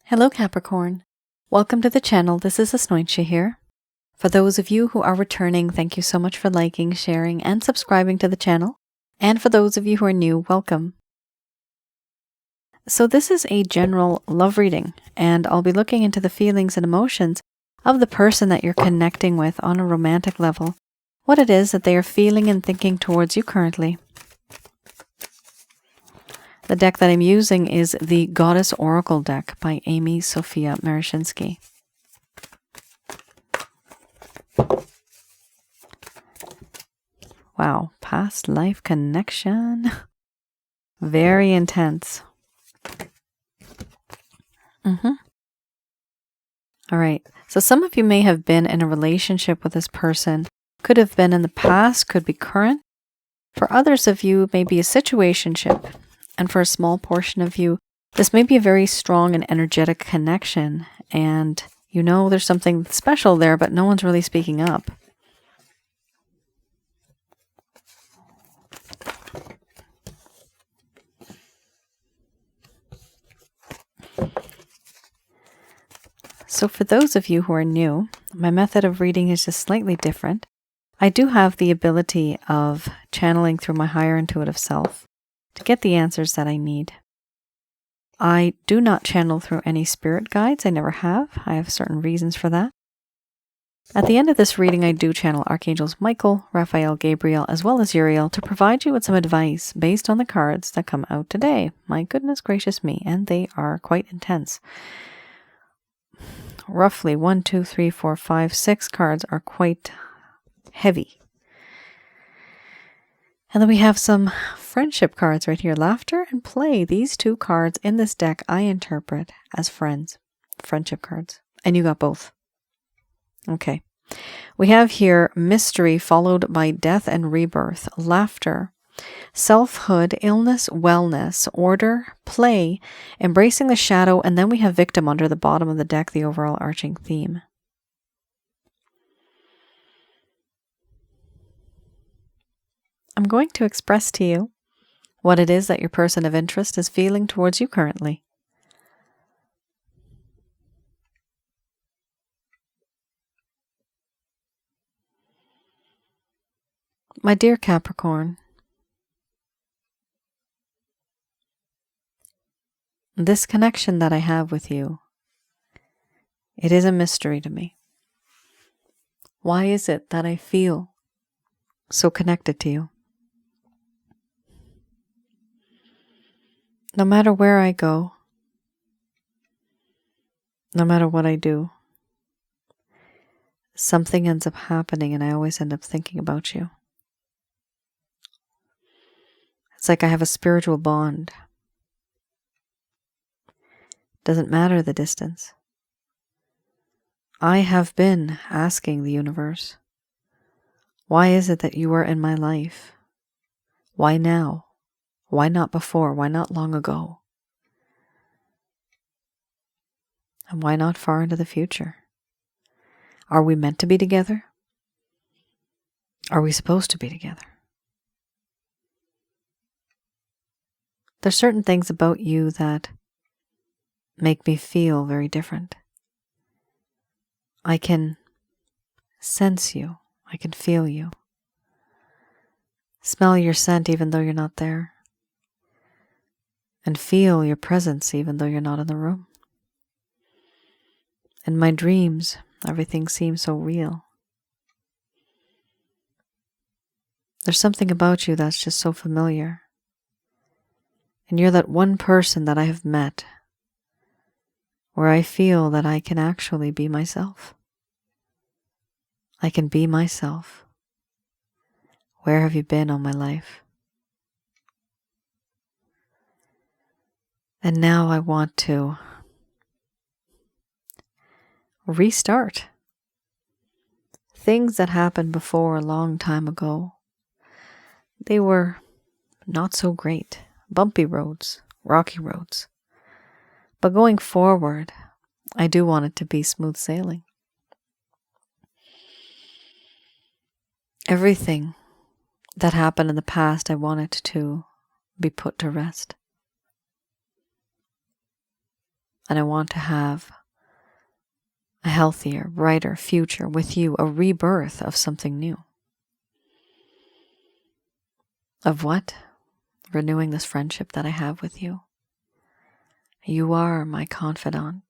Hello Capricorn. Welcome to the channel. This is Asnointia here. For those of you who are returning, thank you so much for liking, sharing, and subscribing to the channel. And for those of you who are new, welcome. So this is a general love reading, and I'll be looking into the feelings and emotions of the person that you're connecting with on a romantic level, what it is that they are feeling and thinking towards you currently. The deck that I'm using is the Goddess Oracle deck by Amy Sophia Marashinsky. Wow, past life connection. Very intense. All right, so some of you may have been in a relationship with this person. Could have been in the past, could be current. For others of you, it may be a situationship. And for a small portion of you, this may be a very strong and energetic connection. And you know there's something special there, but no one's really speaking up. So for those of you who are new, my method of reading is just slightly different. I do have the ability of channeling through my higher intuitive self to get the answers that I need. I do not channel through any spirit guides. I never have. I have certain reasons for that. At the end of this reading, I do channel Archangels Michael, Raphael, Gabriel, as well as Uriel to provide you with some advice based on the cards that come out today. My goodness gracious me, and they are quite intense. Roughly 1, 2, 3, 4, 5, 6 cards are quite heavy. And then we have some friendship cards right here. Laughter and play. These two cards in this deck I interpret as friends. Friendship cards. And you got both. Okay. We have here mystery followed by death and rebirth. Laughter. Selfhood, illness, wellness, order, play, embracing the shadow, and then we have victim under the bottom of the deck, the overall arching theme. I'm going to express to you what it is that your person of interest is feeling towards you currently. My dear Capricorn, this connection that I have with you, it is a mystery to me. Why is it that I feel so connected to you? No matter where I go, no matter what I do, something ends up happening and I always end up thinking about you. It's like I have a spiritual bond. Doesn't matter the distance. I have been asking the universe, why is it that you are in my life? Why now? Why not before? Why not long ago? And why not far into the future? Are we meant to be together? Are we supposed to be together? There's certain things about you that make me feel very different. I can sense you. I can feel you. Smell your scent even though you're not there. And feel your presence even though you're not in the room. In my dreams, everything seems so real. There's something about you that's just so familiar. And you're that one person that I have met where I feel that I can actually be myself. I can be myself. Where have you been all my life? And now I want to restart. Things that happened before a long time ago, they were not so great. Bumpy roads, rocky roads. But going forward, I do want it to be smooth sailing. Everything that happened in the past, I want it to be put to rest. And I want to have a healthier, brighter future with you, a rebirth of something new. Of what? Renewing this friendship that I have with you. You are my confidant.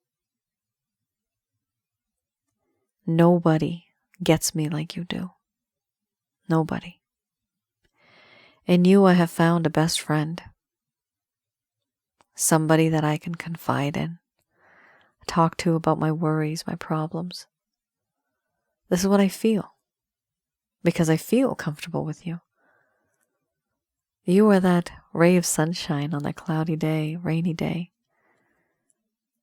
Nobody gets me like you do. Nobody. In you, I have found a best friend. Somebody that I can confide in, talk to about my worries, my problems. This is what I feel, because I feel comfortable with you. You are that ray of sunshine on that cloudy day, rainy day.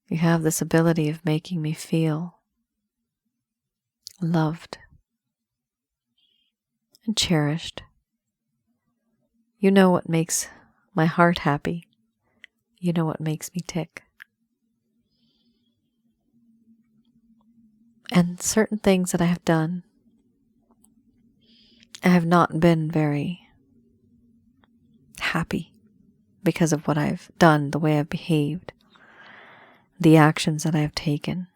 You have this ability of making me feel loved and cherished. You know what makes my heart happy. You know what makes me tick. And certain things that I have done, I have not been very happy because of what I've done, the way I've behaved, the actions that I have taken.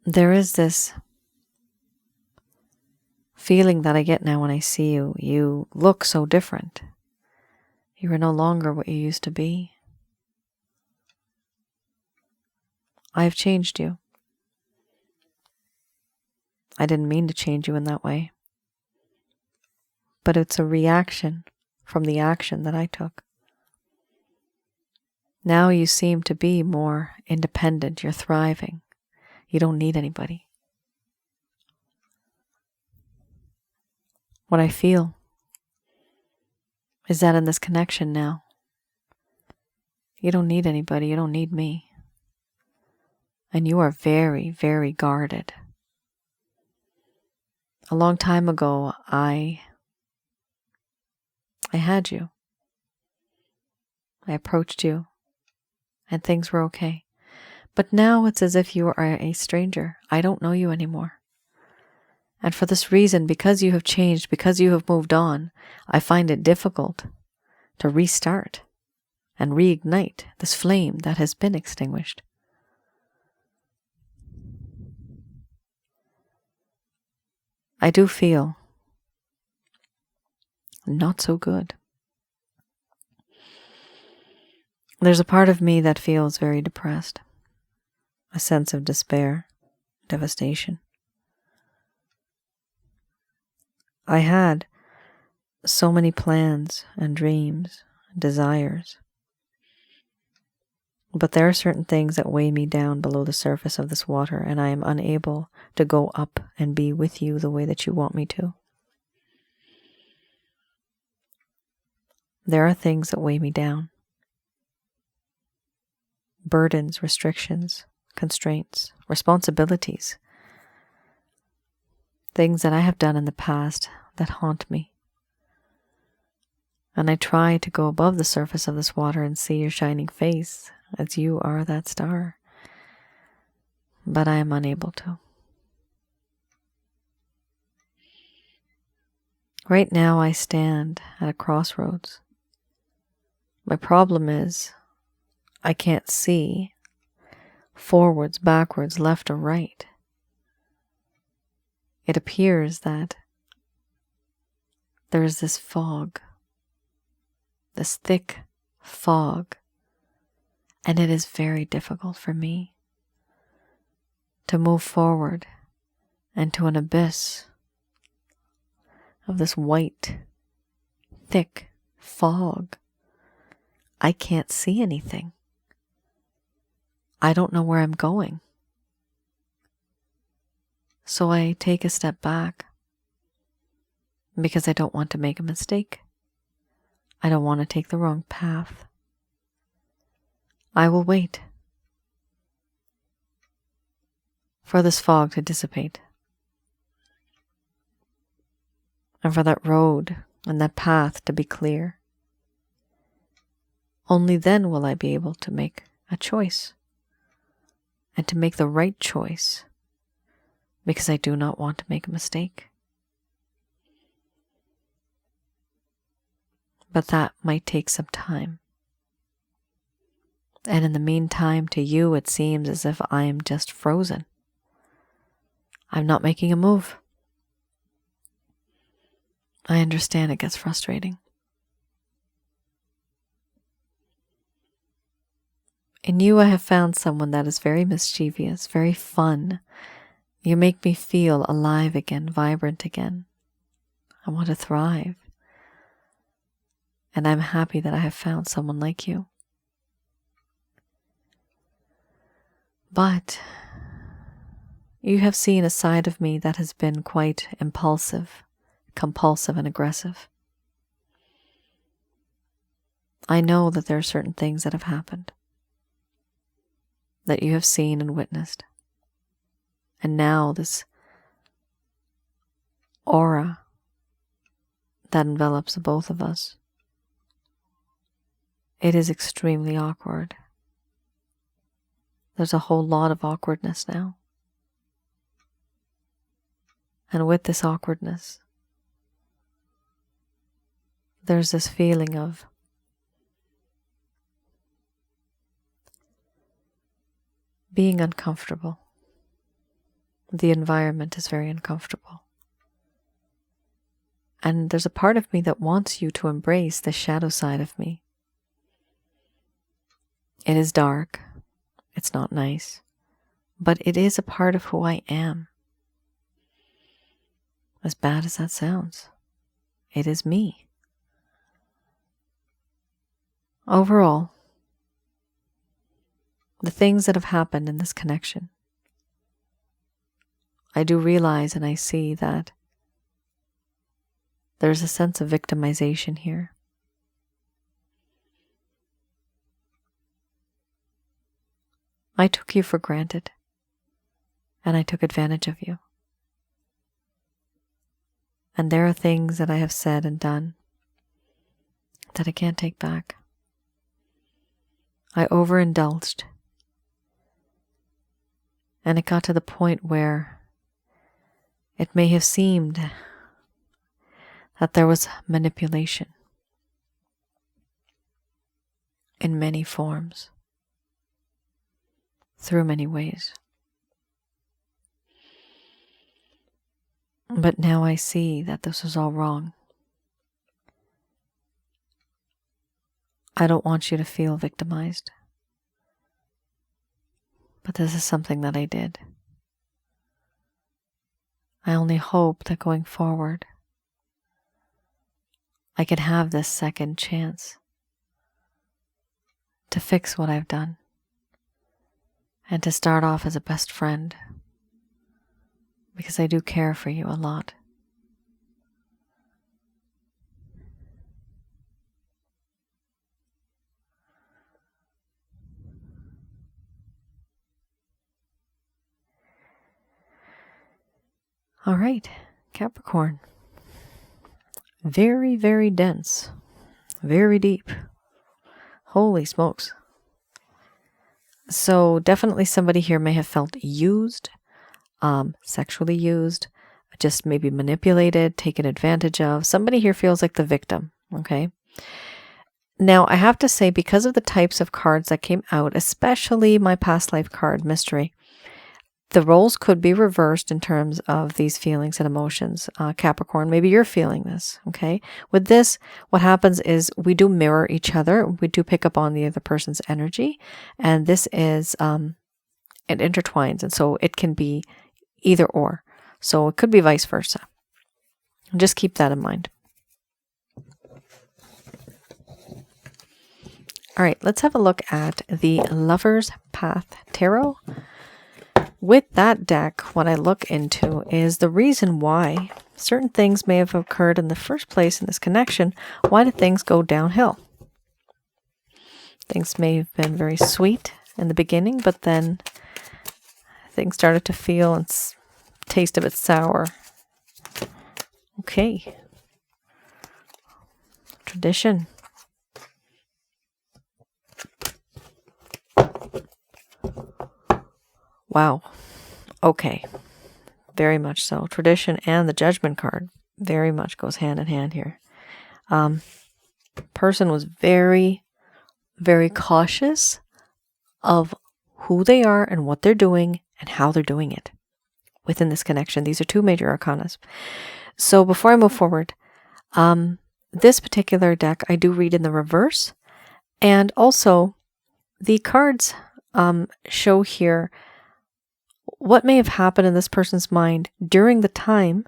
There is this feeling that I get now when I see you. You look so different. You are no longer what you used to be. I have changed you. I didn't mean to change you in that way. But it's a reaction from the action that I took. Now you seem to be more independent. You're thriving. You don't need anybody. What I feel is that in this connection now, you don't need anybody. You don't need me. And you are very, very guarded. A long time ago, I had you. I approached you, and things were okay. But now it's as if you are a stranger. I don't know you anymore. And for this reason, because you have changed, because you have moved on, I find it difficult to restart and reignite this flame that has been extinguished. I do feel not so good. There's a part of me that feels very depressed, a sense of despair, devastation. I had so many plans and dreams, desires, but there are certain things that weigh me down below the surface of this water, and I am unable to go up and be with you the way that you want me to. There are things that weigh me down. Burdens, restrictions, constraints, responsibilities. Things that I have done in the past that haunt me. And I try to go above the surface of this water and see your shining face as you are that star. But I am unable to. Right now I stand at a crossroads. My problem is I can't see forwards, backwards, left or right. It appears that there is this fog, this thick fog, and it is very difficult for me to move forward into an abyss of this white, thick fog. I can't see anything. I don't know where I'm going. So I take a step back because I don't want to make a mistake. I don't want to take the wrong path. I will wait for this fog to dissipate and for that road and that path to be clear. Only then will I be able to make a choice and to make the right choice, because I do not want to make a mistake. But that might take some time. And in the meantime, to you, it seems as if I am just frozen. I'm not making a move. I understand it gets frustrating. In you, I have found someone that is very mischievous, very fun. You make me feel alive again, vibrant again. I want to thrive. And I'm happy that I have found someone like you. But you have seen a side of me that has been quite impulsive, compulsive, and aggressive. I know that there are certain things that have happened that you have seen and witnessed. And now this aura that envelops the both of us, it is extremely awkward. There's a whole lot of awkwardness now. And with this awkwardness, there's this feeling of being uncomfortable. The environment is very uncomfortable. And there's a part of me that wants you to embrace the shadow side of me. It is dark. It's not nice. But it is a part of who I am. As bad as that sounds, it is me. Overall, the things that have happened in this connection, I do realize and I see that there's a sense of victimization here. I took you for granted, and I took advantage of you. And there are things that I have said and done that I can't take back. I overindulged. And it got to the point where it may have seemed that there was manipulation in many forms, through many ways. But now I see that this was all wrong. I don't want you to feel victimized. But this is something that I did. I only hope that going forward, I can have this second chance to fix what I've done and to start off as a best friend, because I do care for you a lot. All right, Capricorn. Very, very dense. Very deep. Holy smokes. So definitely somebody here may have felt used, sexually used, just maybe manipulated, taken advantage of. Somebody here feels like the victim, okay? Now, I have to say, because of the types of cards that came out, especially my past life card, Mystery, the roles could be reversed in terms of these feelings and emotions. Capricorn, maybe you're feeling this, okay? With this, what happens is we do mirror each other. We do pick up on the other person's energy. And this is, it intertwines. And so it can be either or. So it could be vice versa. Just keep that in mind. All right, let's have a look at the Lover's Path Tarot. With that deck, what I look into is the reason why certain things may have occurred in the first place in this connection. Why did things go downhill? Things may have been very sweet in the beginning, but then things started to feel and taste a bit sour. Okay. Tradition. Wow. Okay. Very much so. Tradition and the Judgment card very much goes hand in hand here. Person was very, very cautious of who they are and what they're doing and how they're doing it within this connection. These are two major arcanas. So before I move forward, this particular deck I do read in the reverse, and also the cards show here what may have happened in this person's mind during the time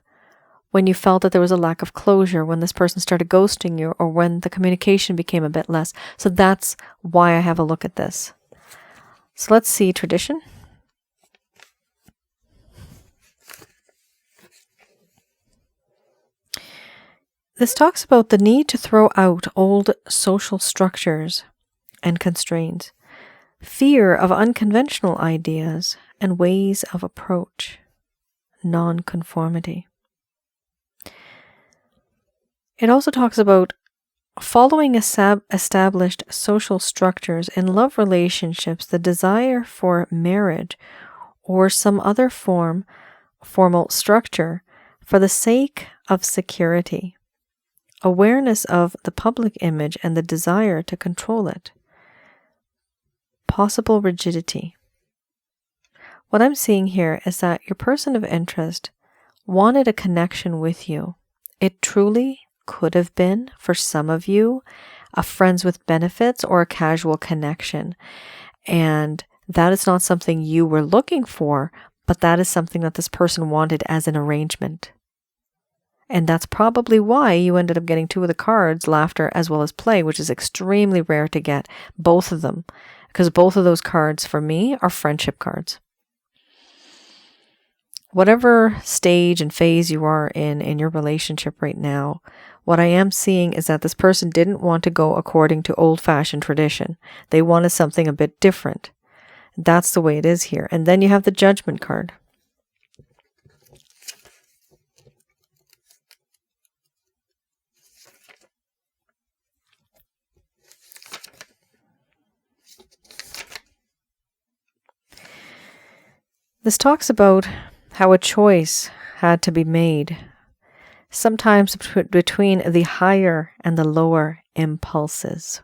when you felt that there was a lack of closure, when this person started ghosting you, or when the communication became a bit less. So that's why I have a look at this. So let's see tradition. This talks about the need to throw out old social structures and constraints, fear of unconventional ideas and ways of approach, non-conformity. It also talks about following established social structures in love relationships, the desire for marriage or some other formal structure for the sake of security, awareness of the public image and the desire to control it, possible rigidity. What I'm seeing here is that your person of interest wanted a connection with you. It truly could have been, for some of you, a friends with benefits or a casual connection. And that is not something you were looking for, but that is something that this person wanted as an arrangement. And that's probably why you ended up getting two of the cards, laughter as well as play, which is extremely rare to get both of them, because both of those cards for me are friendship cards. Whatever stage and phase you are in your relationship right now, what I am seeing is that this person didn't want to go according to old-fashioned tradition. They wanted something a bit different. That's the way it is here. And then you have the Judgment card. This talks about how a choice had to be made, sometimes between the higher and the lower impulses.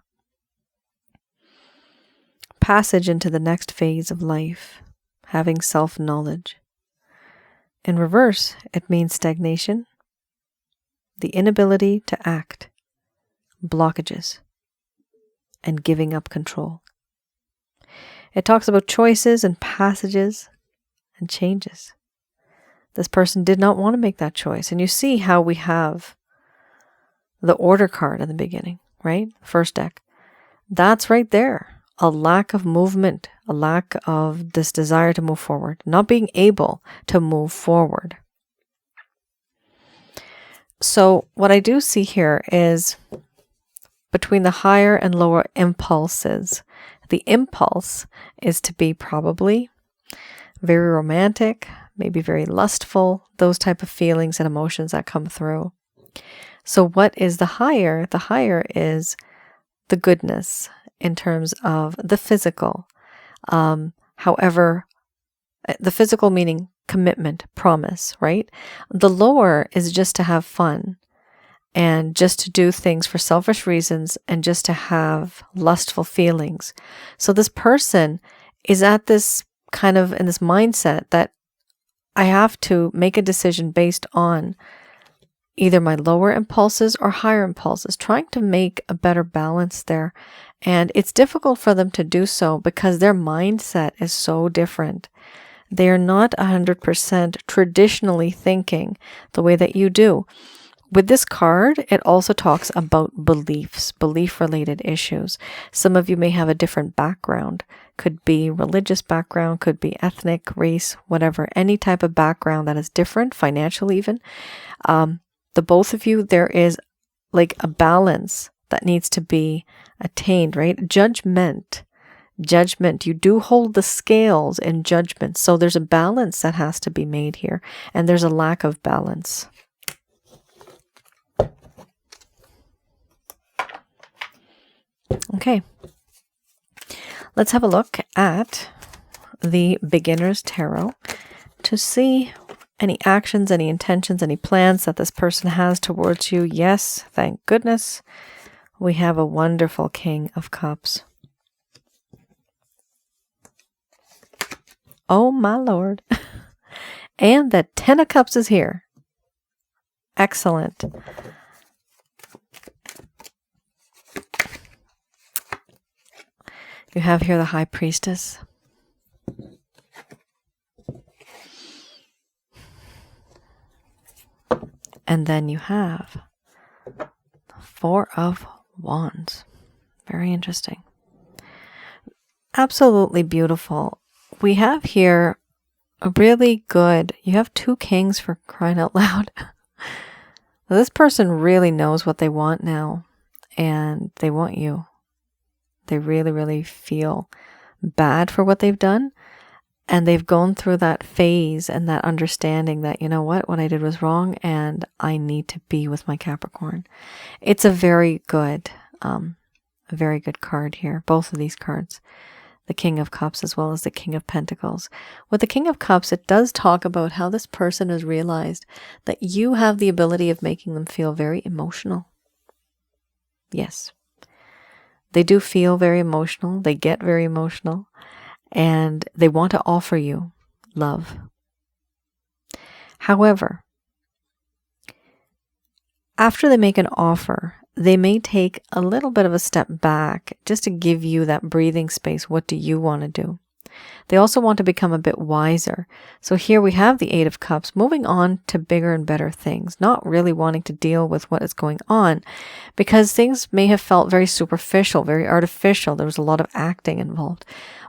Passage into the next phase of life, having self-knowledge. In reverse, it means stagnation, the inability to act, blockages, and giving up control. It talks about choices and passages and changes. This person did not want to make that choice. And you see how we have the Order card in the beginning, right? First deck. That's right there. A lack of movement, a lack of this desire to move forward, not being able to move forward. So what I do see here is between the higher and lower impulses. The impulse is to be probably very romantic, maybe very lustful, those type of feelings and emotions that come through. So what is the higher? The higher is the goodness in terms of the physical. However, the physical meaning commitment, promise, right? The lower is just to have fun and just to do things for selfish reasons and just to have lustful feelings. So this person is at this kind of in this mindset that I have to make a decision based on either my lower impulses or higher impulses, trying to make a better balance there. And it's difficult for them to do so because their mindset is so different. They are not 100% traditionally thinking the way that you do. With this card, it also talks about beliefs, belief-related issues. Some of you may have a different background. Could be religious background, could be ethnic, race, whatever. Any type of background that is different, financial even. The both of you, there is like a balance that needs to be attained, right? Judgment. You do hold the scales in judgment. So there's a balance that has to be made here. And there's a lack of balance. Okay, let's have a look at the Beginner's Tarot to see any actions, any intentions, any plans that this person has towards you. Yes, thank goodness. We have a wonderful King of Cups. Oh my Lord. And the 10 of Cups is here. Excellent. You have here the High Priestess. And then you have the Four of Wands. Very interesting. Absolutely beautiful. We have here a really good, you have 2 kings, for crying out loud. This person really knows what they want now, and they want you. They really, really feel bad for what they've done, and they've gone through that phase and that understanding that, you know what I did was wrong, and I need to be with my Capricorn. It's a very good card here, both of these cards. The King of Cups as well as the King of Pentacles. With the King of Cups, it does talk about how this person has realized that you have the ability of making them feel very emotional. Yes. They do feel very emotional. They get very emotional. And they want to offer you love. However, after they make an offer, they may take a little bit of a step back just to give you that breathing space. What do you want to do? They also want to become a bit wiser. So here we have the 8 of Cups, moving on to bigger and better things, not really wanting to deal with what is going on because things may have felt very superficial, very artificial. There was a lot of acting involved.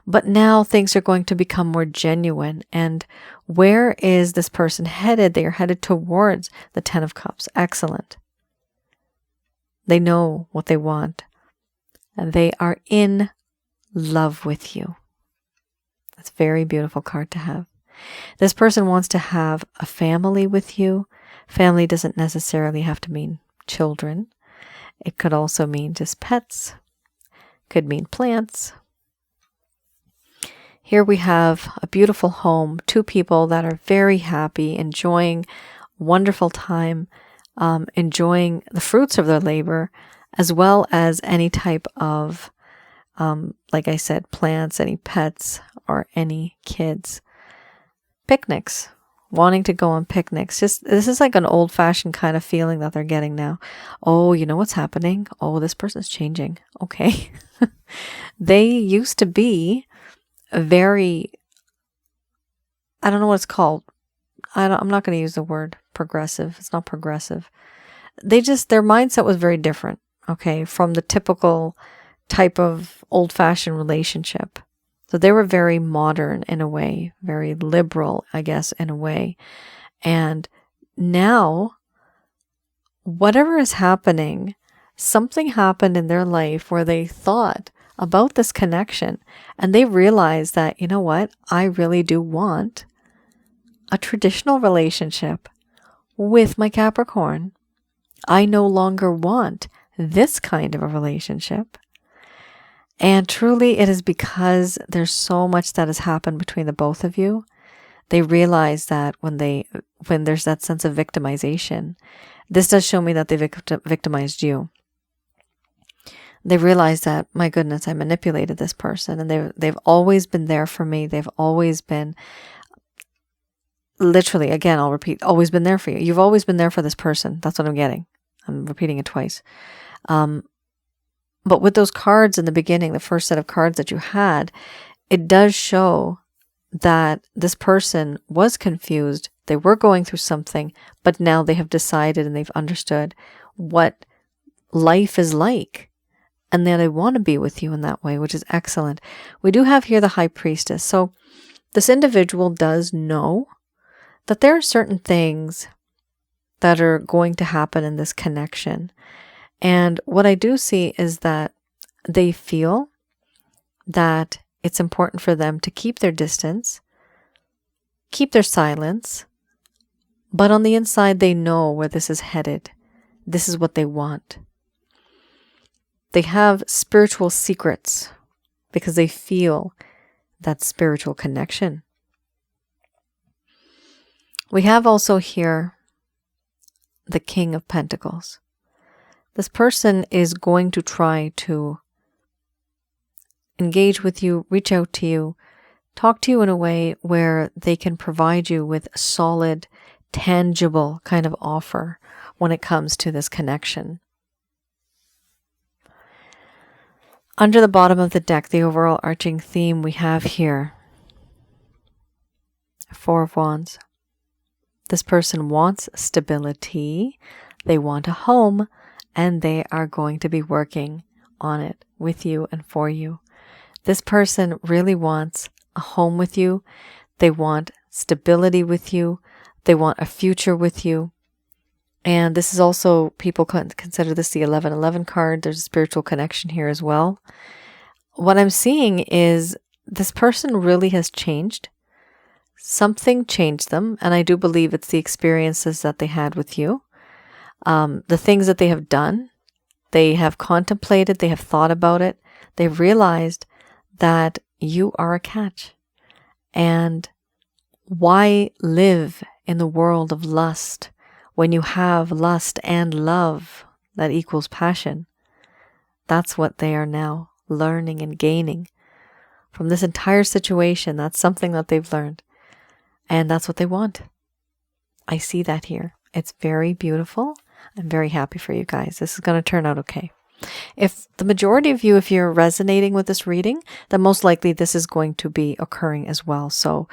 But now things are going to become more genuine. And where is this person headed? They are headed towards the 10 of Cups. Excellent. They know what they want. And they are in love with you. That's a very beautiful card to have. This person wants to have a family with you. Family doesn't necessarily have to mean children. It could also mean just pets. Could mean plants. Here we have a beautiful home, 2 people that are very happy, enjoying wonderful time, enjoying the fruits of their labor, as well as any type of, like I said, plants, any pets, or any kids. Picnics, wanting to go on picnics. This is like an old-fashioned kind of feeling that they're getting now. Oh, you know what's happening? Oh, this person's changing. Okay. They used to be very, I don't know what it's called. I'm not going to use the word progressive. It's not progressive. Their mindset was very different, okay, from the typical type of old-fashioned relationship. So they were very modern in a way, very liberal, I guess, in a way. And now, whatever is happening, something happened in their life where they thought about this connection and they realized that, you know what, I really do want a traditional relationship with my Capricorn. I no longer want this kind of a relationship. And truly it is because there's so much that has happened between the both of you. They realize that when there's that sense of victimization, this does show me that they victimized you. They realize that, my goodness, I manipulated this person, and they've always been there for me. They've always been, literally, again, I'll repeat, always been there for you. You've always been there for this person. That's what I'm getting. I'm repeating it twice. But with those cards in the beginning, the first set of cards that you had, it does show that this person was confused. They were going through something, but now they have decided and they've understood what life is like. And then they want to be with you in that way, which is excellent. We do have here the High Priestess. So this individual does know that there are certain things that are going to happen in this connection. And what I do see is that they feel that it's important for them to keep their distance, keep their silence, but on the inside they know where this is headed. This is what they want. They have spiritual secrets because they feel that spiritual connection. We have also here the King of Pentacles. This person is going to try to engage with you, reach out to you, talk to you in a way where they can provide you with a solid, tangible kind of offer when it comes to this connection. Under the bottom of the deck, the overall arching theme we have here, Four of Wands. This person wants stability, they want a home, and they are going to be working on it with you and for you. This person really wants a home with you. They want stability with you. They want a future with you. And this is also, people consider this the 1111 card. There's a spiritual connection here as well. What I'm seeing is this person really has changed. Something changed them, and I do believe it's the experiences that they had with you. The things that they have done, they have contemplated, they have thought about it. They've realized that you are a catch. And why live in the world of lust when you have lust and love that equals passion? That's what they are now learning and gaining from this entire situation. That's something that they've learned. And that's what they want. I see that here. It's very beautiful. I'm very happy for you guys. This is going to turn out okay. If the majority of you, if you're resonating with this reading, then most likely this is going to be occurring as well. So,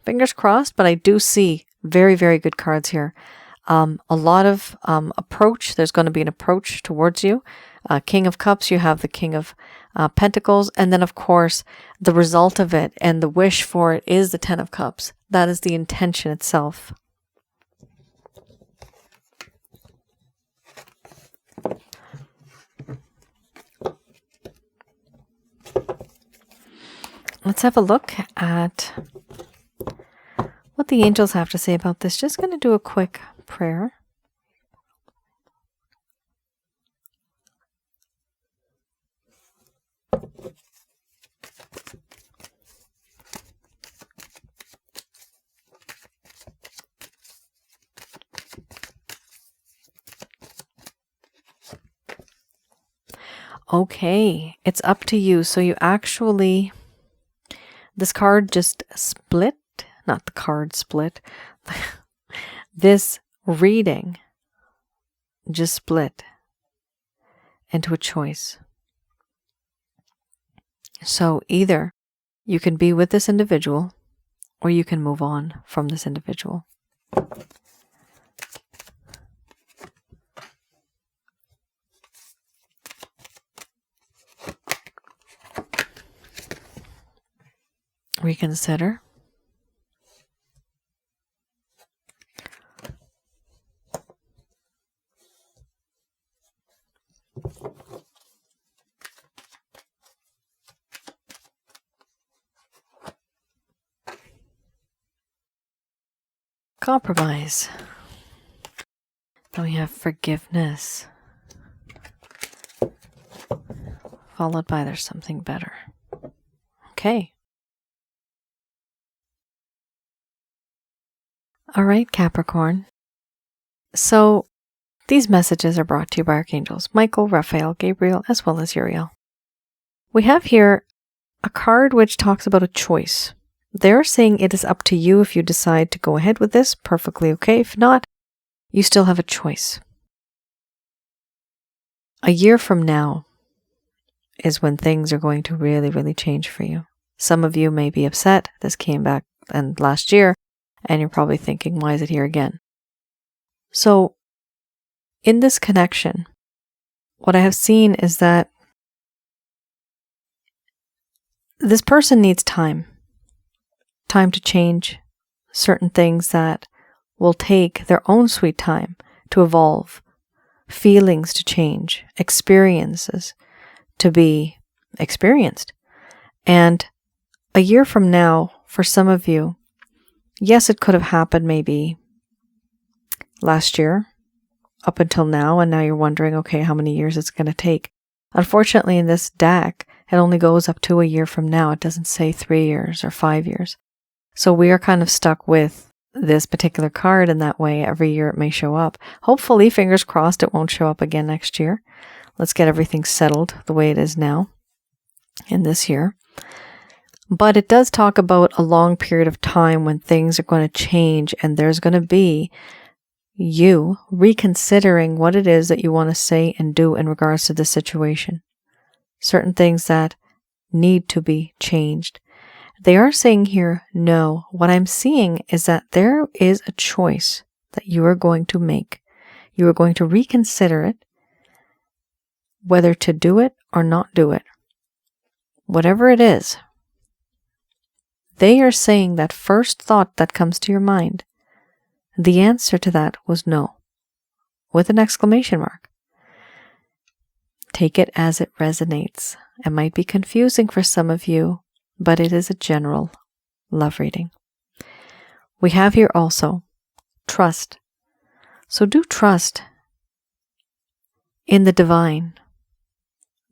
fingers crossed, but I do see very, very good cards here. A lot of approach. There's going to be an approach towards you. King of Cups, you have the King of Pentacles. And then, of course, the result of it and the wish for it is the Ten of Cups. That is the intention itself. Let's have a look at what the angels have to say about this. Just going to do a quick prayer. Okay, it's up to you. So you actually, this card just split, not the card split. This reading just split into a choice. So either you can be with this individual or you can move on from this individual. Reconsider. Compromise. Then we have forgiveness, followed by there's something better. Okay. All right, Capricorn. So these messages are brought to you by Archangels Michael, Raphael, Gabriel, as well as Uriel. We have here a card which talks about a choice. They're saying it is up to you if you decide to go ahead with this, perfectly okay. If not, you still have a choice. A year from now is when things are going to really, really change for you. Some of you may be upset. This came back and last year, and you're probably thinking, why is it here again? So, in this connection, what I have seen is that this person needs time. Time to change certain things that will take their own sweet time to evolve, feelings to change, experiences to be experienced. And a year from now, for some of you, yes, it could have happened maybe last year up until now, and now you're wondering, okay, how many years it's going to take. Unfortunately, in this deck, it only goes up to a year from now. It doesn't say 3 years or 5 years. So we are kind of stuck with this particular card in that way. Every year it may show up. Hopefully, fingers crossed, it won't show up again next year. Let's get everything settled the way it is now in this year. But it does talk about a long period of time when things are going to change, and there's going to be you reconsidering what it is that you want to say and do in regards to the situation. Certain things that need to be changed. They are saying here, no. What I'm seeing is that there is a choice that you are going to make. You are going to reconsider it, whether to do it or not do it. Whatever it is, they are saying that first thought that comes to your mind, the answer to that was no, with an exclamation mark. Take it as it resonates. It might be confusing for some of you, but it is a general love reading. We have here also trust. So do trust in the divine.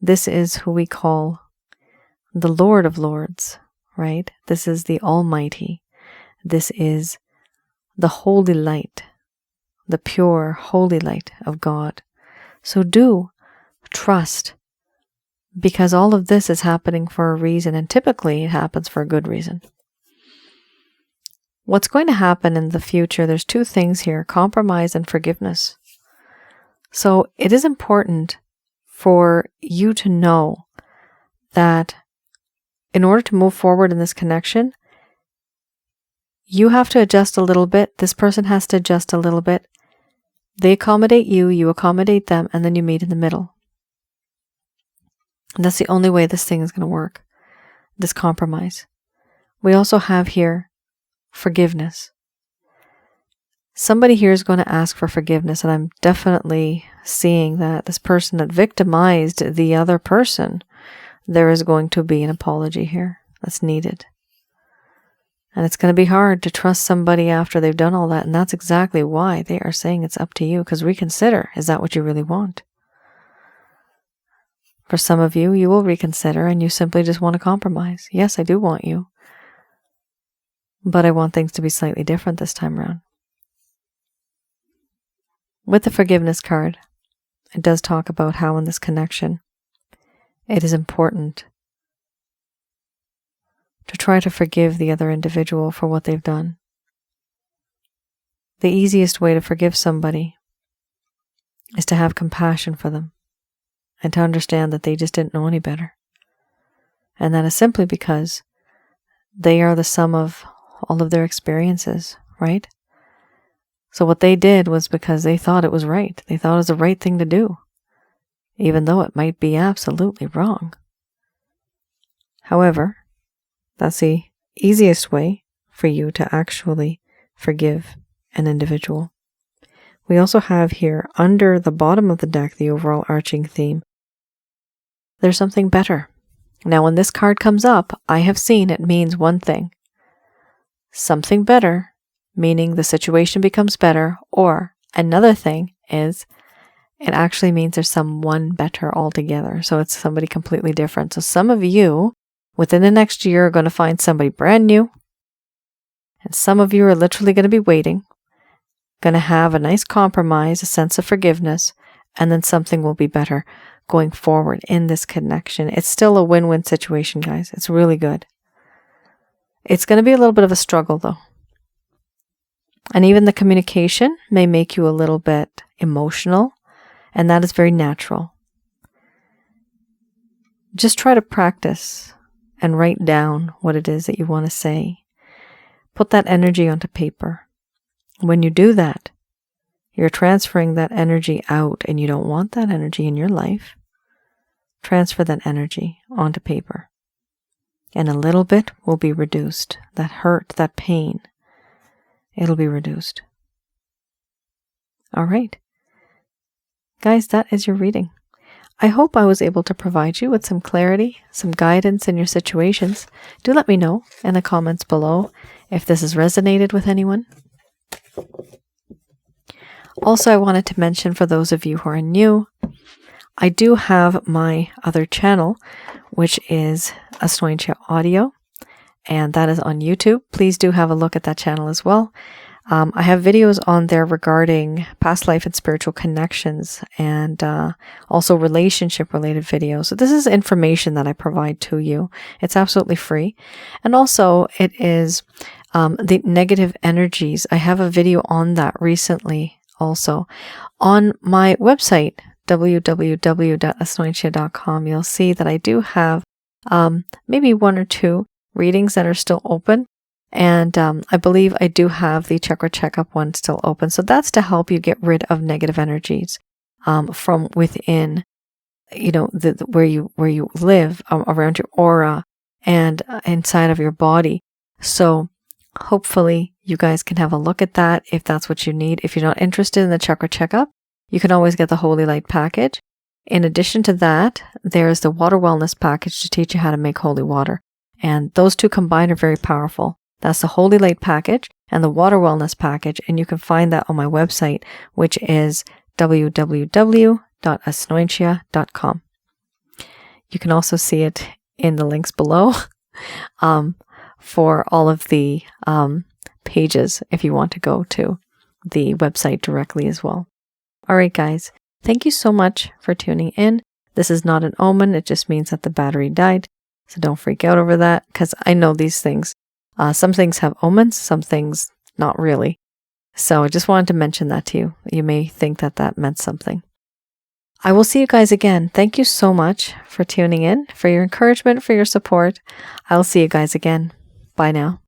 This is who we call the Lord of Lords, right? This is the Almighty. This is the holy light, the pure, holy light of God. So do trust, because all of this is happening for a reason, and typically it happens for a good reason. What's going to happen in the future, there's two things here, compromise and forgiveness. So it is important for you to know that in order to move forward in this connection, you have to adjust a little bit. This person has to adjust a little bit. They accommodate you, you accommodate them, and then you meet in the middle. And that's the only way this thing is going to work, this compromise. We also have here forgiveness. Somebody here is going to ask for forgiveness, and I'm definitely seeing that this person that victimized the other person, there is going to be an apology here that's needed. And it's going to be hard to trust somebody after they've done all that, and that's exactly why they are saying it's up to you, because reconsider. Is that what you really want? For some of you, you will reconsider and you simply just want to compromise. Yes, I do want you, but I want things to be slightly different this time around. With the forgiveness card, it does talk about how in this connection, it is important to try to forgive the other individual for what they've done. The easiest way to forgive somebody is to have compassion for them and to understand that they just didn't know any better. And that is simply because they are the sum of all of their experiences, right? So what they did was because they thought it was right. They thought it was the right thing to do, even though it might be absolutely wrong. However, that's the easiest way for you to actually forgive an individual. We also have here, under the bottom of the deck, the overall arching theme, there's something better. Now, when this card comes up, I have seen it means one thing. Something better, meaning the situation becomes better, or another thing is it actually means there's someone better altogether. So it's somebody completely different. So some of you, within the next year, are going to find somebody brand new. And some of you are literally going to be waiting, going to have a nice compromise, a sense of forgiveness, and then something will be better going forward in this connection. It's still a win-win situation, guys. It's really good. It's going to be a little bit of a struggle, though. And even the communication may make you a little bit emotional, and that is very natural. Just try to practice and write down what it is that you want to say. Put that energy onto paper. When you do that, you're transferring that energy out, and you don't want that energy in your life. Transfer that energy onto paper. And a little bit will be reduced. That hurt, that pain, it'll be reduced. All right. Guys, that is your reading. I hope I was able to provide you with some clarity, some guidance in your situations. Do let me know in the comments below if this has resonated with anyone. Also, I wanted to mention, for those of you who are new, I do have my other channel, which is Asnointia Audio, and that is on YouTube. Please do have a look at that channel as well. I have videos on there regarding past life and spiritual connections, and also relationship related videos. So this is information that I provide to you. It's absolutely free. And also it is the negative energies. I have a video on that recently also. On my website, www.asnointia.com, you'll see that I do have maybe 1 or 2 readings that are still open. And I believe I do have the chakra checkup one still open. So that's to help you get rid of negative energies from within, where you live, around your aura and inside of your body. So hopefully you guys can have a look at that if that's what you need. If you're not interested in the chakra checkup, you can always get the Holy Light package. In addition to that, there's the Water Wellness package to teach you how to make holy water. And those 2 combined are very powerful. That's the Holy Light package and the Water Wellness package. And you can find that on my website, which is www.asnointia.com. You can also see it in the links below for all of the pages if you want to go to the website directly as well. All right, guys. Thank you so much for tuning in. This is not an omen. It just means that the battery died. So don't freak out over that, because I know these things. Some things have omens, some things not really. So I just wanted to mention that to you. You may think that that meant something. I will see you guys again. Thank you so much for tuning in, for your encouragement, for your support. I'll see you guys again. Bye now.